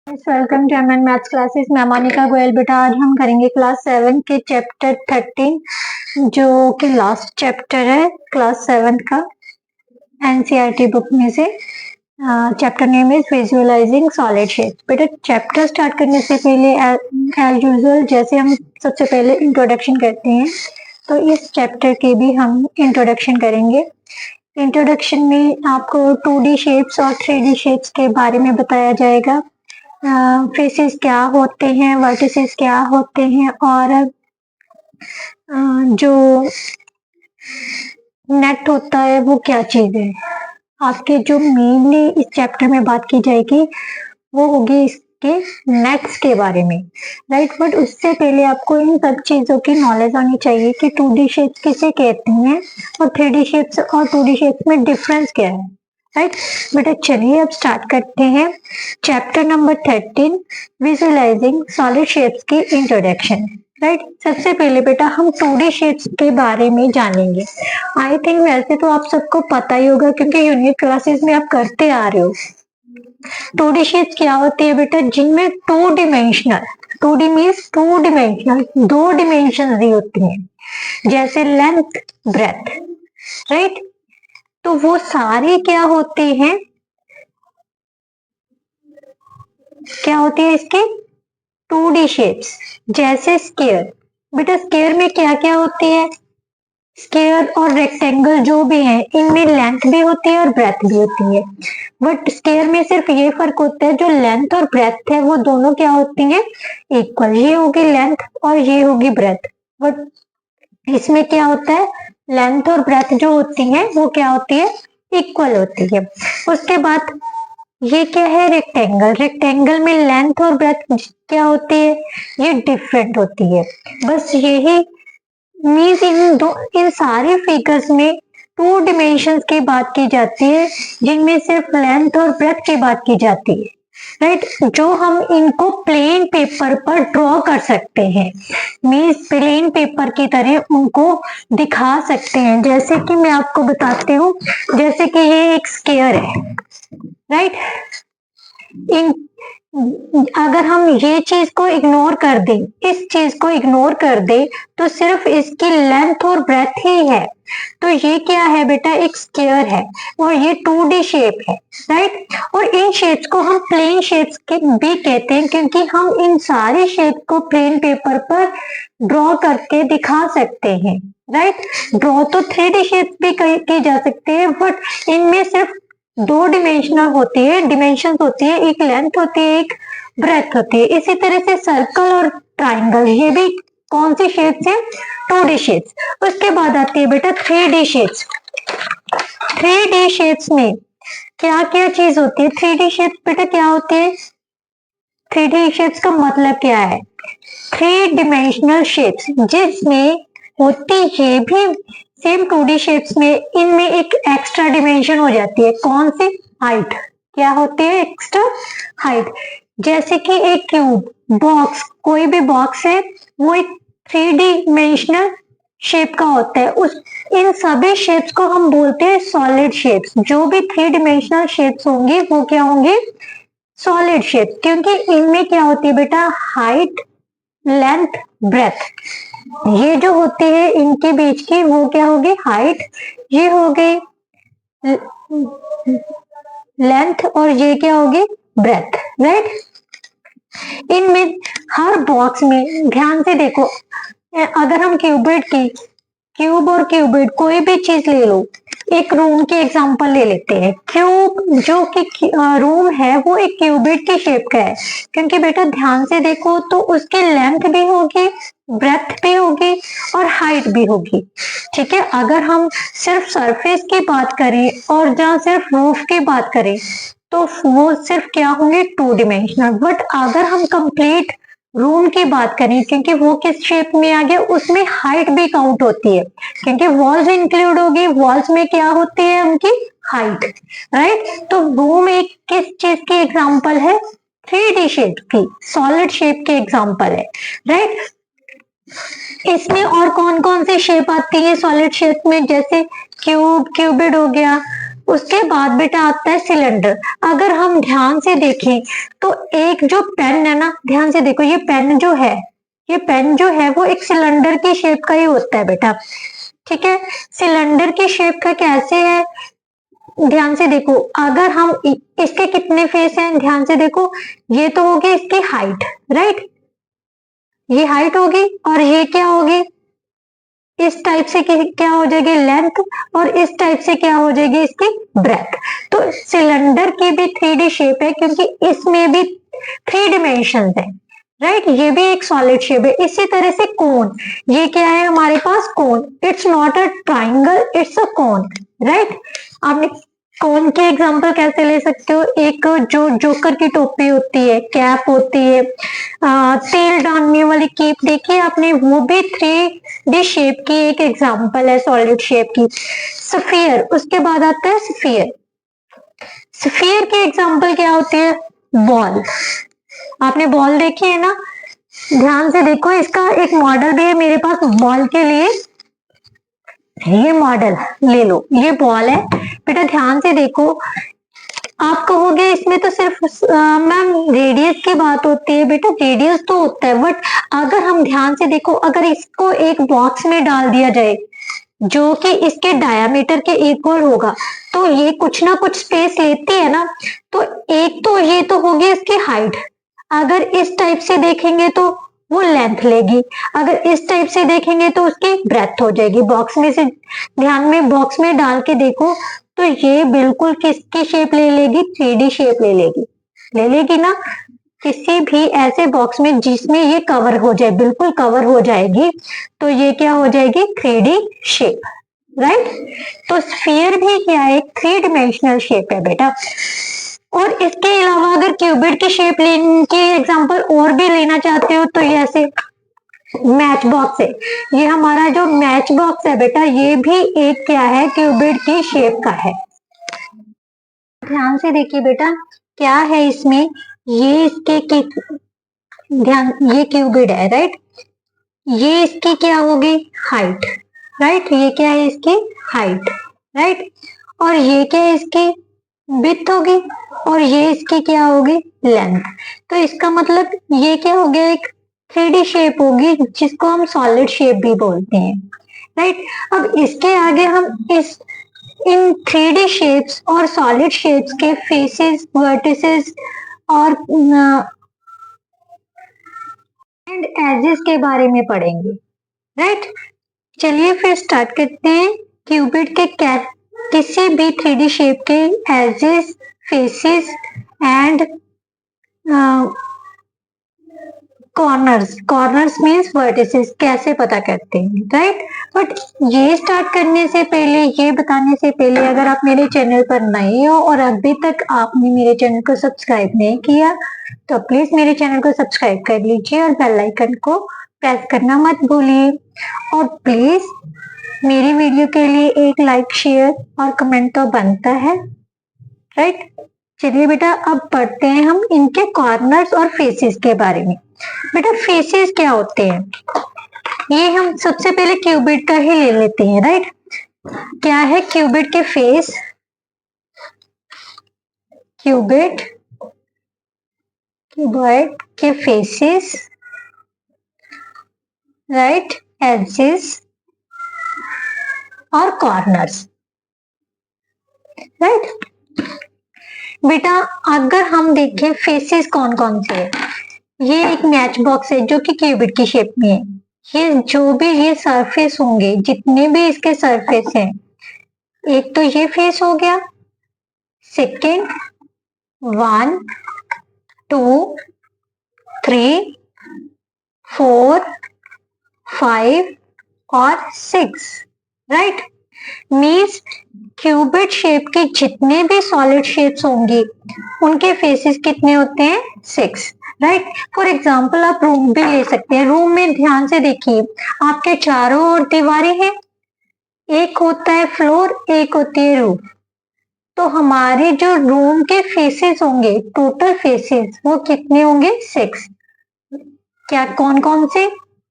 Welcome to MN maths classes. मैं मोनिका गोयल। बेटा आज हम करेंगे क्लास 7 के चैप्टर 13 जो कि लास्ट चैप्टर है क्लास 7 का एनसीईआरटी बुक में से। Chapter name is visualising solid shapes. बेटा चैप्टर स्टार्ट करने से पहले एज यूजुअल जैसे हम सबसे पहले इंट्रोडक्शन करते हैं तो इस चैप्टर के भी हम इंट्रोडक्शन करेंगे। इंट्रोडक्शन में आपको 2D शेप्स और 3D शेप्स के बारे में बताया जाएगा। फेसेस क्या होते हैं, वर्टिसेस क्या होते हैं और जो नेट होता है वो क्या चीज है। आपके जो मेनली इस चैप्टर में बात की जाएगी वो होगी इसके नेट्स के बारे में, राइट। बट उससे पहले आपको इन सब चीजों की नॉलेज आनी चाहिए कि 2D शेप्स किसे कहते हैं और 3D शेप्स और 2D शेप्स में डिफरेंस क्या है, राइट। बेटा चलिए अब स्टार्ट करते हैं chapter number 13 visualising solid shapes की इंट्रोडक्शन, राइट। सबसे पहले बेटा हम 2D शेप्स के बारे में जानेंगे। आई थिंक वैसे तो आप सबको पता ही होगा क्योंकि यूनिट क्लासेस में आप करते आ रहे हो। 2D शेप्स क्या होती है बेटा, जिनमें 2 dimensional, 2D means 2 dimensional, 2 dimension दी होती हैं जैसे लेंथ ब्रेथ, राइट। तो वो सारे क्या होते हैं, क्या होती है इसके 2D शेप्स। जैसे स्क्वायर, बेटा स्क्वायर में क्या क्या होती है, स्क्वायर और रेक्टेंगल जो भी है इनमें लेंथ भी होती है और ब्रेथ भी होती है। बट स्क्वायर में सिर्फ ये फर्क होता है जो लेंथ और ब्रेथ है वो दोनों क्या होती हैं, इक्वल। ये होगी लेंथ और ये होगी ब्रेथ। बट इसमें क्या होता है, लेंथ और ब्रेथ जो होती है वो क्या होती है, इक्वल होती है। उसके बाद ये क्या है, रेक्टेंगल। रेक्टेंगल में लेंथ और ब्रेथ क्या होती है, ये डिफरेंट होती है। बस यही मीन्स इन सारे फिगर्स में 2 डिमेंशंस की बात की जाती है जिनमें सिर्फ लेंथ और ब्रेथ की बात की जाती है, राइट। जो हम इनको प्लेन पेपर पर ड्रॉ कर सकते हैं, मीन्स प्लेन पेपर की तरह उनको दिखा सकते हैं। जैसे कि मैं आपको बताती हूँ, जैसे कि ये एक स्क्वायर है, राइट। इन अगर हम ये चीज को इग्नोर कर दें, इस चीज को इग्नोर कर दें तो सिर्फ इसकी लेंथ और ब्रेथ ही है, तो ये क्या है बेटा, एक स्क्वायर है और ये 2D शेप है, राइट। और इन शेप्स को हम प्लेन शेप्स के भी कहते हैं क्योंकि हम इन सारे शेप को प्लेन पेपर पर ड्रॉ करके दिखा सकते हैं, राइट। ड्रॉ तो 3D शेप्स भी की जा सकते हैं बट इनमें सिर्फ 2 डिमेंशनल होती है, डिमेंशन होती है, एक लेंथ होती है, एक ब्रेथ होती है। इसी तरह से सर्कल और ट्राइंगल ये भी कौन सी शेप्स है, 2D शेप्स। उसके बाद आती है बेटा 3D शेप्स। 3D शेप्स में क्या क्या चीज होती है, 3D शेप्स बेटा क्या होती है, 3D शेप्स का मतलब क्या है, 3 डिमेंशनल शेप्स जिसमें होती है भी सेम 2D शेप्स में, इनमें एक एक्स्ट्रा डिमेंशन हो जाती है। कौन सी, हाइट। क्या होती है, एक्स्ट्रा हाइट। जैसे कि एक क्यूब, बॉक्स, कोई भी बॉक्स है वो एक 3 डिमेंशनल शेप का होता है। उस इन सभी शेप्स को हम बोलते हैं सॉलिड शेप्स। जो भी 3 डिमेंशनल शेप्स होंगे वो क्या होंगे, सॉलिड शेप्स, क्योंकि इनमें क्या होती है बेटा, हाइट, लेंथ, ब्रेथ, ये जो होते हैं इनके बीच की वो क्या होगी, हाइट, ये हो गई लेंथ और ये क्या होगी, ब्रेथ, राइट। इनमें हर बॉक्स में ध्यान से देखो, अगर हम क्यूब और क्यूबिड कोई भी चीज ले लो, एक रूम की एग्जांपल ले लेते हैं। क्यूब जो कि रूम है वो एक क्यूबिड की शेप का है क्योंकि बेटा ध्यान से देखो तो उसकी लेंथ भी होगी, ब्रेथ भी होगी और हाइट भी होगी, ठीक है। अगर हम सिर्फ सरफेस की बात करें और जहाँ सिर्फ रूफ की बात करें तो वो सिर्फ क्या होंगे, 2 डिमेंशनल। बट अगर हम कंप्लीट रूम की बात करें, क्योंकि वो किस शेप में आ गया, उसमें हाइट भी काउंट होती है क्योंकि वॉल्स इंक्लूड होगी। वॉल्स में क्या होती है, उनकी हाइट, राइट। तो रूम एक किस चीज की एग्जांपल है, 3D शेप की, सॉलिड शेप की एग्जांपल है, राइट। इसमें और कौन कौन सी शेप आती है सॉलिड शेप में, जैसे क्यूब, क्यूबिड हो गया, उसके बाद बेटा आता है सिलेंडर। अगर हम ध्यान से देखें तो एक जो पेन है ना, ध्यान से देखो, ये पेन जो है, ये पेन जो है वो एक सिलेंडर की शेप का ही होता है बेटा। ठीक है, सिलेंडर की शेप का कैसे है, ध्यान से देखो। अगर हम इसके कितने फेस हैं, ध्यान से देखो, ये तो होगी इसकी हाइट, राइट, ये हाइट होगी, और ये क्या होगी, इस टाइप से क्या हो जाएगी लेंथ, और इस टाइप से क्या हो जाएगी इसकी ब्रेथ। तो सिलेंडर की भी 3D शेप है क्योंकि इसमें भी 3 डिमेंशन है, राइट, ये भी एक सॉलिड शेप है। इसी तरह से कोन, ये क्या है हमारे पास cone, it's not a triangle, it's a cone, right. आपने कोन के एग्जांपल कैसे ले सकते हो, एक जो जोकर की टोपी होती है, कैप होती है, तेल डालने वाली केप देखी आपने, वो भी 3D शेप की एक एग्जांपल है सॉलिड शेप की। स्फीयर, उसके बाद आता है स्फीयर। स्फीयर की एग्जांपल क्या होती है, बॉल। आपने बॉल देखी है ना, ध्यान से देखो, इसका एक मॉडल भी है मेरे पास बॉल के लिए, ये मॉडल ले लो, ये बॉल है बेटा। ध्यान से देखो, आप कहोगे इसमें तो सिर्फ मैम रेडियस की बात होती है, बेटा रेडियस तो होता है, बट अगर हम ध्यान से देखो, अगर इसको एक बॉक्स में डाल दिया जाए जो कि इसके डायामीटर के इक्वल होगा, तो ये कुछ ना कुछ स्पेस लेती है ना। तो एक तो ये तो होगी इसकी हाइट, अगर इस टाइप से देखेंगे तो वो लेंथ लेगी, अगर इस टाइप से देखेंगे तो उसकी ब्रेथ हो जाएगी। बॉक्स में से ध्यान में बॉक्स में डाल के देखो तो ये बिल्कुल किसकी शेप ले लेगी, 3D शेप ले लेगी ना। किसी भी ऐसे बॉक्स में जिसमें ये कवर हो जाए, बिल्कुल कवर हो जाएगी, तो ये क्या हो जाएगी, 3D शेप, राइट। तो स्फीयर भी क्या है, 3 डिमेंशनल शेप है बेटा। और इसके अलावा अगर क्यूबिड की शेप लेने की एग्जांपल और भी लेना चाहते हो तो ये ऐसे मैच बॉक्स है, ये हमारा जो मैच बॉक्स है बेटा, ये भी एक क्या है, क्यूबिड की शेप का है। ध्यान से देखिए बेटा, क्या है इसमें, ये इसके ध्यान, ये क्यूबिड है, राइट, ये इसकी क्या होगी, हाइट, राइट, ये क्या है इसकी हाइट, राइट, और ये क्या है इसकी विड्थ होगी, और ये इसकी क्या होगी, लेंथ। तो इसका मतलब ये क्या हो गया, एक 3D शेप होगी जिसको हम सॉलिड शेप भी बोलते हैं, राइट। अब इसके आगे हम इन 3D शेप्स और सॉलिड शेप्स के फेसेस, वर्टिसेस और एंड एजेस के बारे में पढ़ेंगे, राइट। चलिए फिर स्टार्ट करते हैं। क्यूबिड के किसी भी 3D शेप के edges, faces and corners means vertices कैसे पता करते हैं, राइट। बट ये स्टार्ट करने से पहले, ये बताने से पहले, अगर आप मेरे चैनल पर नए हो और अभी तक आपने मेरे चैनल को सब्सक्राइब नहीं किया तो प्लीज मेरे चैनल को सब्सक्राइब कर लीजिए और बेल आइकन को प्रेस करना मत भूलिए। और प्लीज मेरी वीडियो के लिए एक लाइक, शेयर और कमेंट तो बनता है, राइट। चलिए बेटा अब पढ़ते हैं हम इनके कॉर्नर्स और फेसेस के बारे में। बेटा फेसेस क्या होते हैं, ये हम सबसे पहले क्यूबिड का ही ले लेते हैं, राइट। क्या है क्यूबिड के फेस, क्यूबिड के फेसेस, राइट, एजेस और कॉर्नर्स, राइट। बेटा अगर हम देखें फेसेस कौन कौन से है, ये एक मैच बॉक्स है जो कि क्यूबिड की शेप में है। ये जो भी ये सरफेस होंगे, जितने भी इसके सरफेस हैं, एक तो ये फेस हो गया, सेकेंड 1 2 3 4 5 और 6, राइट। मीन्स क्यूबिड शेप के जितने भी सॉलिड शेप्स होंगी उनके फेसेस कितने होते हैं, 6, राइट। फॉर एग्जाम्पल आप रूम भी ले सकते हैं। रूम में ध्यान से देखिए, आपके चारों ओर दीवारें हैं, एक होता है फ्लोर, एक होती है रूफ। तो हमारे जो रूम के फेसेस होंगे, टोटल फेसेस वो कितने होंगे, 6। क्या कौन कौन से,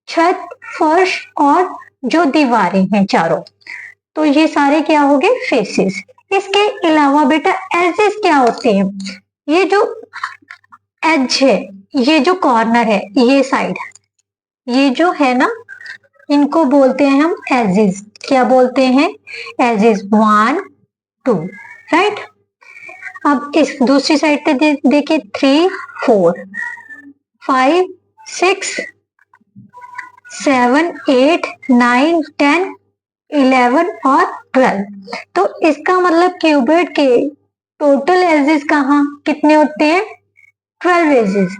छत, फर्श और जो दीवारें हैं चारों, तो ये सारे क्या हो गए, फेसेस। इसके अलावा बेटा एजेस क्या होते हैं? ये जो एज है, ये जो कॉर्नर है, ये साइड, ये जो है ना, इनको बोलते हैं हम एजेस। क्या बोलते हैं? Edges 1 2, right. अब इस दूसरी साइड पे देखिए 3 4 5 6 7 8 9 10 11 और 12। तो इसका मतलब क्यूबिड के टोटल एजेस कहाँ कितने होते हैं? 12 एजेस।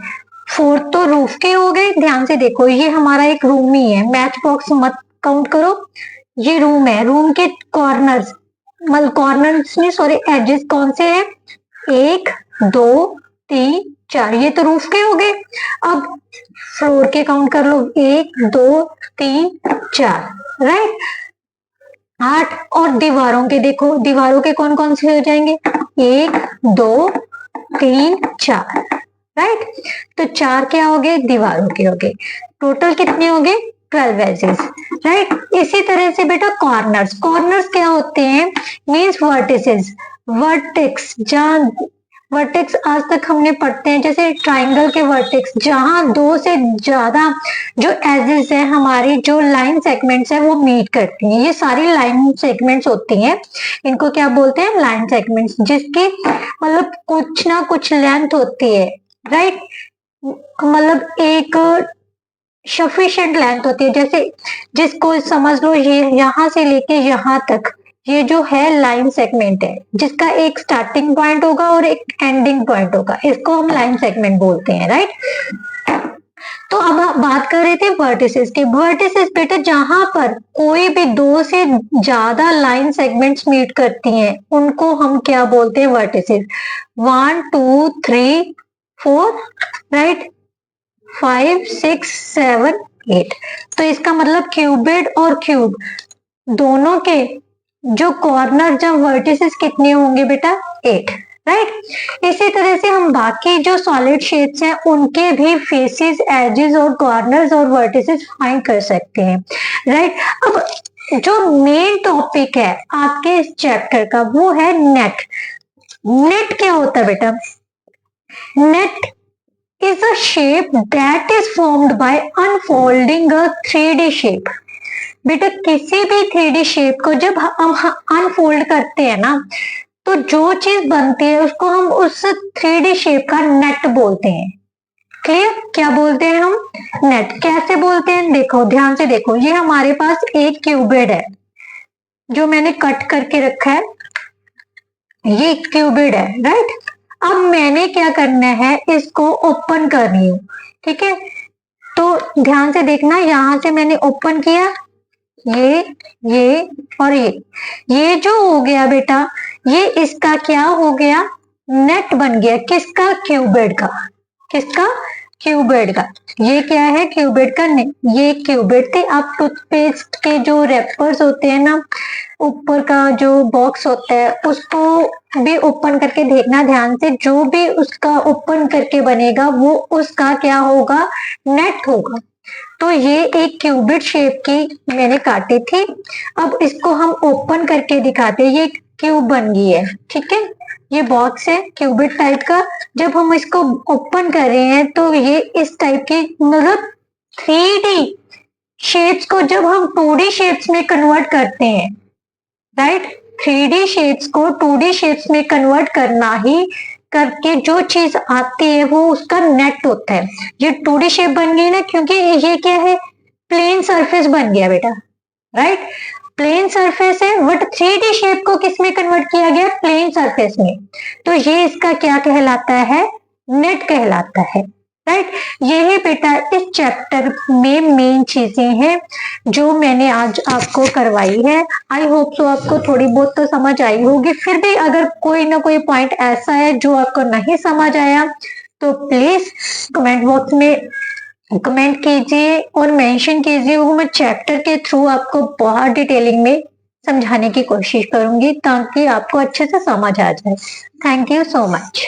4 तो रूफ के हो गए। ध्यान से देखो, ये हमारा एक रूम ही है, मैच बॉक्स मत काउंट करो। ये रूम है, रूम के कॉर्नर्स, मतलब कॉर्नर्स में सॉरी एजेस कौन से हैं? 1 2 3 4, ये तो रूफ के हो गए। अब फ्लोर के काउंट कर लो, 1 2 3 4, राइट। 8। और दीवारों के देखो, दीवारों के कौन कौन से हो जाएंगे? 1 2 3 4, राइट। तो 4 क्या हो गए? दीवारों के हो गए। टोटल कितने हो गए? 12 एजेस, राइट। इसी तरह से बेटा कॉर्नर्स, कॉर्नर्स क्या होते हैं? Means vertices, vertex. जहां वर्टेक्स आज तक हमने पढ़ते हैं, जैसे ट्राइंगल के वर्टेक्स, जहां 2 से ज्यादा जो एजेस है, हमारी जो लाइन सेगमेंट्स है वो मीट करती हैं। ये सारी लाइन सेगमेंट्स होती हैं, इनको क्या बोलते हैं? लाइन सेगमेंट्स, जिसकी मतलब कुछ ना कुछ लेंथ होती है, राइट। मतलब एक सफिशिएंट लेंथ होती है, जैसे जिसको समझ लो ये यहाँ से लेके यहाँ तक, ये जो है लाइन सेगमेंट है, जिसका एक स्टार्टिंग पॉइंट होगा और एक एंडिंग पॉइंट होगा, इसको हम लाइन सेगमेंट बोलते हैं, राइट। तो अब हम बात कर रहे थे वर्टिसेस की। वर्टिसेस बेटा जहां पर कोई भी 2 से ज्यादा लाइन सेगमेंट्स मीट करती हैं, उनको हम क्या बोलते हैं? वर्टिसेस। 1 2 3 4, राइट, 5 6 7 8। तो इसका मतलब क्यूबिड और क्यूब दोनों के जो कॉर्नर जब वर्टिसेस कितने होंगे बेटा? 8, राइट। इसी तरह से हम बाकी जो सॉलिड शेप्स हैं उनके भी फेसेस, एजेस और कॉर्नर्स और वर्टिसेस फाइंड कर सकते हैं, राइट। अब जो मेन टॉपिक है आपके इस चैप्टर का वो है नेट। नेट क्या होता है बेटा? Net is a shape that is formed by unfolding a 3D shape। बेटा किसी भी 3D शेप को जब हम अनफोल्ड करते हैं ना, तो जो चीज बनती है उसको हम उस 3D शेप का नेट बोलते हैं। क्लियर? क्या बोलते हैं हम? नेट। कैसे बोलते हैं? देखो ध्यान से देखो, ये हमारे पास एक क्यूबिड है जो मैंने कट करके रखा है, ये क्यूबिड है, राइट। अब मैंने क्या करना है? इसको ओपन करनी हूँ, ठीक है। तो ध्यान से देखना, यहां से मैंने ओपन किया, ये और ये जो हो गया बेटा, ये इसका क्या हो गया? नेट बन गया। किसका? क्यूबिड का। किसका? क्यूबिड का। ये क्या है? क्यूबिड का नेट। ये क्यूबिड थे। आप टूथपेस्ट के जो रैपर्स होते हैं ना, ऊपर का जो बॉक्स होता है, उसको भी ओपन करके देखना ध्यान से, जो भी उसका ओपन करके बनेगा वो उसका क्या होगा? नेट होगा। तो ये एक क्यूबिड शेप की मैंने काटी थी। अब इसको हम ओपन करके दिखाते हैं। ये क्यूब बन गई है, ठीक है। ये बॉक्स है क्यूबिड टाइप का। जब हम इसको ओपन कर रहे हैं तो ये इस टाइप की, मतलब 3D शेप्स को जब हम 2D शेप्स में कन्वर्ट करते हैं, राइट, 3D शेप्स को 2D शेप्स में कन्वर्ट करना ही करके जो चीज आती है वो उसका नेट होता है। ये 2D शेप बन गई ना, क्योंकि ये क्या है? प्लेन सरफेस बन गया बेटा, राइट। प्लेन सरफेस है, बट 3D शेप को किस में कन्वर्ट किया गया? प्लेन सरफेस में। तो ये इसका क्या कहलाता है? नेट कहलाता है, राइट। यही बेटा इस चैप्टर में मेन चीजें हैं जो मैंने आज आपको करवाई है। आई होप सो आपको थोड़ी बहुत तो समझ आई होगी। फिर भी अगर कोई ना कोई पॉइंट ऐसा है जो आपको नहीं समझ आया तो प्लीज कमेंट बॉक्स में कमेंट कीजिए और मेंशन कीजिए। वो मैं चैप्टर के थ्रू आपको बहुत डिटेलिंग में समझाने की कोशिश करूंगी ताकि आपको अच्छे से समझ आ जाए। Thank you so much.